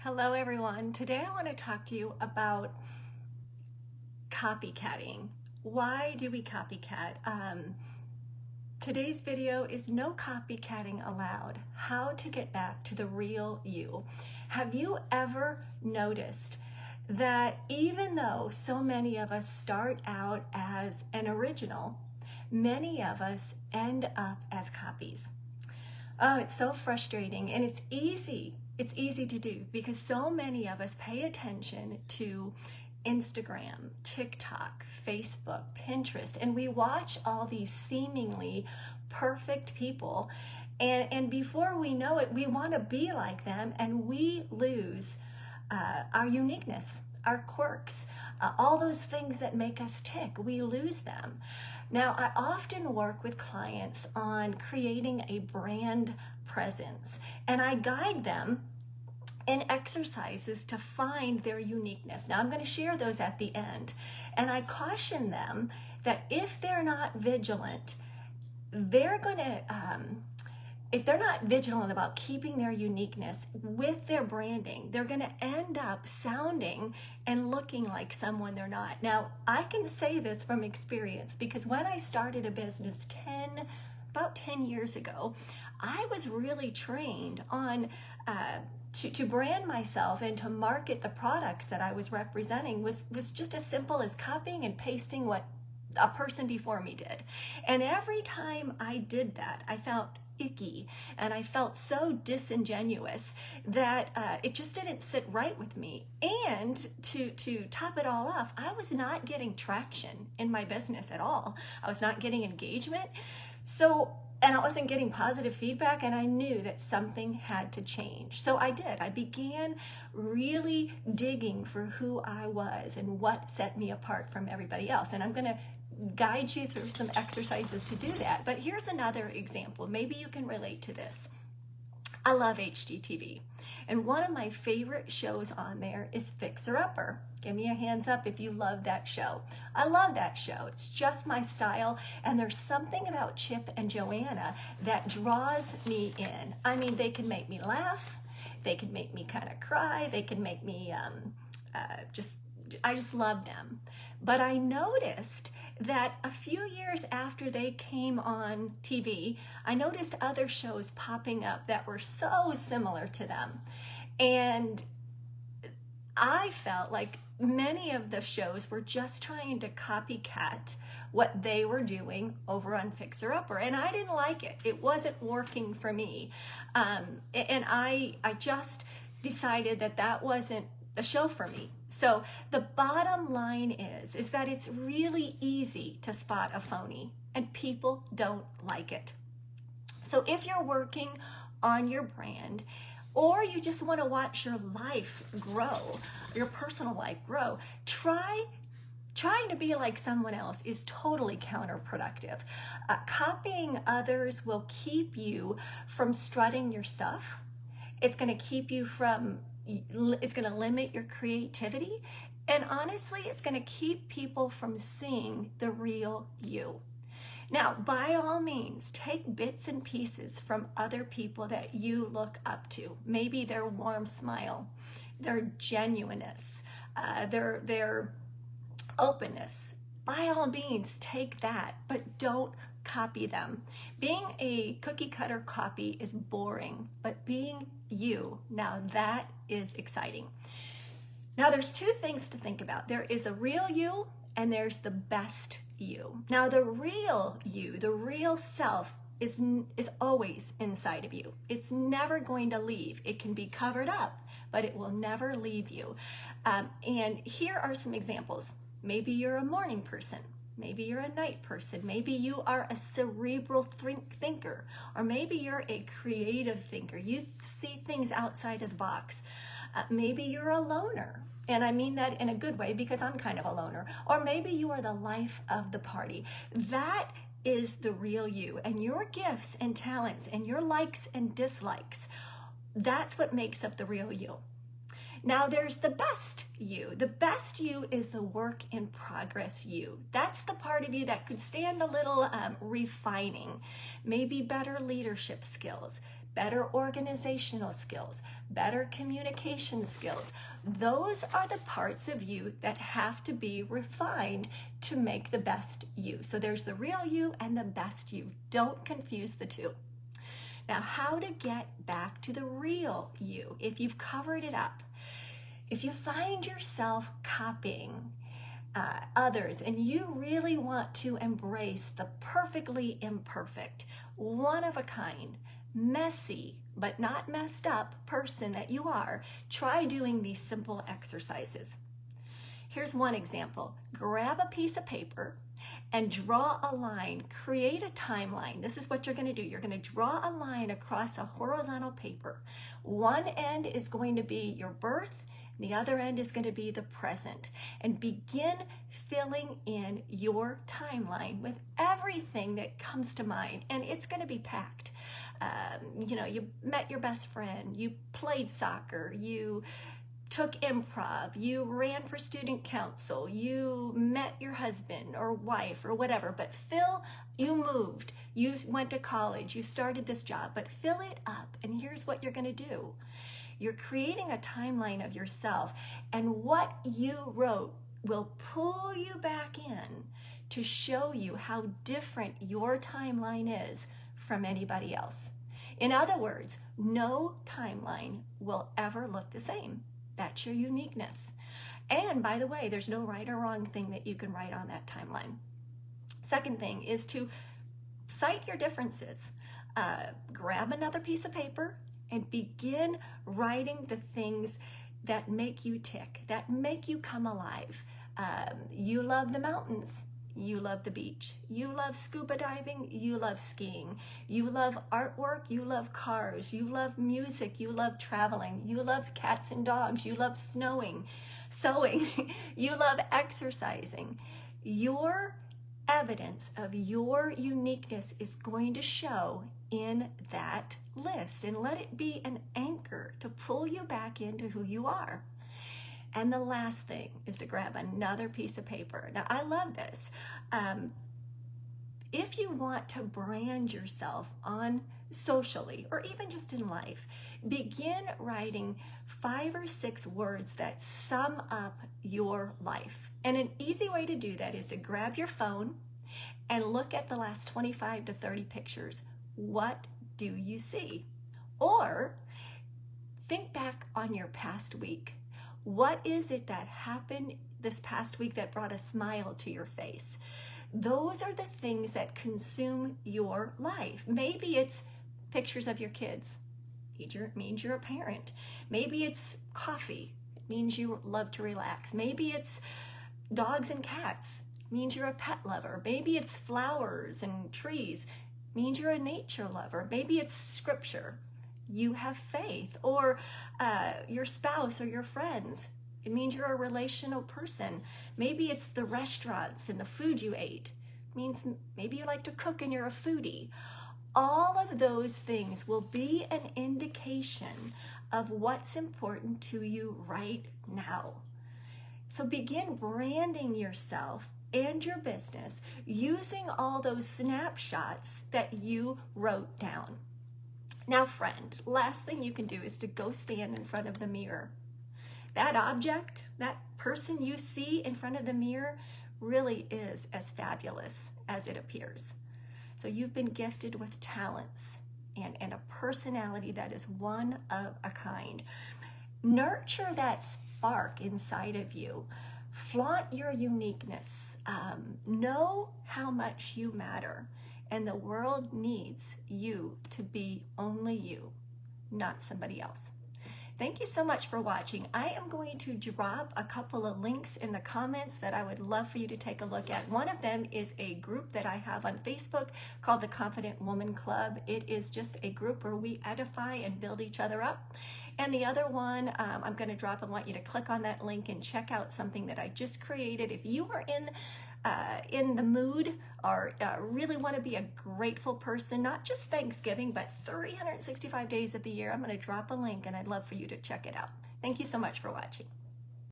Hello everyone. Today I want to talk to you about copycatting. Why do we copycat? Today's video is no copycatting allowed. How to get back to the real you. Have you ever noticed that even though so many of us start out as an original, many of us end up as copies? Oh, it's so frustrating, and it's easy. It's easy to do because so many of us pay attention to Instagram, TikTok, Facebook, Pinterest, and we watch all these seemingly perfect people, and before we know it, we want to be like them, and we lose our uniqueness, our quirks, all those things that make us tick. We lose them. Now, I often work with clients on creating a brand presence, and I guide them in exercises to find their uniqueness. Now, I'm going to share those at the end, and I caution them that if they're not vigilant, they're going to if they're not vigilant about keeping their uniqueness with their branding, they're going to end up sounding and looking like someone they're not. Now, I can say this from experience because when I started a business about 10 years ago, I was really trained on to brand myself and to market the products that I was representing was just as simple as copying and pasting what a person before me did. And every time I did that, I felt icky and I felt so disingenuous that it just didn't sit right with me. And to top it all off, I was not getting traction in my business at all. I was not getting engagement. And I wasn't getting positive feedback, and I knew that something had to change. So I did. I began really digging for who I was and what set me apart from everybody else. And I'm going to guide you through some exercises to do that. But here's another example. Maybe you can relate to this. I love HGTV, and one of my favorite shows on there is Fixer Upper. Give me a hands up if you love that show. I love that show. It's just my style, and there's something about Chip and Joanna that draws me in. I mean, they can make me laugh, they can make me kind of cry, they can make me I just love them. But I noticed that a few years after they came on TV, I noticed other shows popping up that were so similar to them. And I felt like many of the shows were just trying to copycat what they were doing over on Fixer Upper, and I didn't like it. It wasn't working for me. And I just decided that wasn't a show for me. So the bottom line is that it's really easy to spot a phony, and people don't like it. So if you're working on your brand, or you just want to watch your life grow, your personal life grow, trying to be like someone else is totally counterproductive. Copying others will keep you from strutting your stuff. It's going to limit your creativity, and honestly, it's going to keep people from seeing the real you. Now, by all means, take bits and pieces from other people that you look up to. Maybe their warm smile, their genuineness, their openness. By all means, take that, but don't copy them. Being a cookie cutter copy is boring, but being you, now that is exciting. Now, there's two things to think about. There is a real you, and there's the best you. Now, the real you, the real self, is always inside of you. It's never going to leave. It can be covered up, but it will never leave you. And here are some examples. Maybe you're a morning person. Maybe you're a night person. Maybe you are a cerebral thinker, or maybe you're a creative thinker. You see things outside of the box. Maybe you're a loner, and I mean that in a good way because I'm kind of a loner. Or maybe you are the life of the party. That is the real you, and your gifts and talents and your likes and dislikes, that's what makes up the real you. Now there's the best you. The best you is the work in progress you. That's the part of you that could stand a little refining, maybe better leadership skills, better organizational skills, better communication skills. Those are the parts of you that have to be refined to make the best you. So there's the real you and the best you. Don't confuse the two. Now, how to get back to the real you if you've covered it up? If you find yourself copying others and you really want to embrace the perfectly imperfect, one of a kind, messy, but not messed up person that you are, try doing these simple exercises. Here's one example. Grab a piece of paper and draw a line, create a timeline. This is what you're going to do. You're going to draw a line across a horizontal paper. One end is going to be your birth, the other end is going to be the present, and begin filling in your timeline with everything that comes to mind, and it's going to be packed. You met your best friend, you played soccer, you took improv, you ran for student council, you met your husband or wife or whatever, but you moved, you went to college, you started this job, but fill it up. And here's what you're going to do. You're creating a timeline of yourself, and what you wrote will pull you back in to show you how different your timeline is from anybody else. In other words, no timeline will ever look the same. That's your uniqueness. And by the way, there's no right or wrong thing that you can write on that timeline. Second thing is to cite your differences. Grab another piece of paper and begin writing the things that make you tick, that make you come alive. You love the mountains. You love the beach. You love scuba diving. You love skiing. You love artwork. You love cars. You love music. You love traveling. You love cats and dogs. You love sewing. You love exercising. Your evidence of your uniqueness is going to show in that list, and let it be an anchor to pull you back into who you are. And the last thing is to grab another piece of paper. Now, I love this. If you want to brand yourself on socially or even just in life, begin writing 5 or 6 words that sum up your life. And an easy way to do that is to grab your phone and look at the last 25 to 30 pictures. What do you see? Or think back on your past week. What is it that happened this past week that brought a smile to your face? Those are the things that consume your life. Maybe it's pictures of your kids. It means you're a parent. Maybe it's coffee. It means you love to relax. Maybe it's dogs and cats. It means you're a pet lover. Maybe it's flowers and trees. It means you're a nature lover. Maybe it's scripture. You have faith. Or your spouse or your friends. It means you're a relational person. Maybe it's the restaurants and the food you ate. It means maybe you like to cook and you're a foodie. All of those things will be an indication of what's important to you right now. So begin branding yourself and your business using all those snapshots that you wrote down. Now, friend, last thing you can do is to go stand in front of the mirror. That object, that person you see in front of the mirror really is as fabulous as it appears. So you've been gifted with talents and a personality that is one of a kind. Nurture that spark inside of you. Flaunt your uniqueness. Know how much you matter. And the world needs you to be only you, not somebody else. Thank you so much for watching. I am going to drop a couple of links in the comments that I would love for you to take a look at. One of them is a group that I have on Facebook called the Confident Woman Club. It is just a group where we edify and build each other up. And the other one I'm going to drop and want you to click on that link and check out something that I just created. If you are in the mood or really want to be a grateful person, not just Thanksgiving, but 365 days of the year, I'm going to drop a link and I'd love for you to check it out. Thank you so much for watching.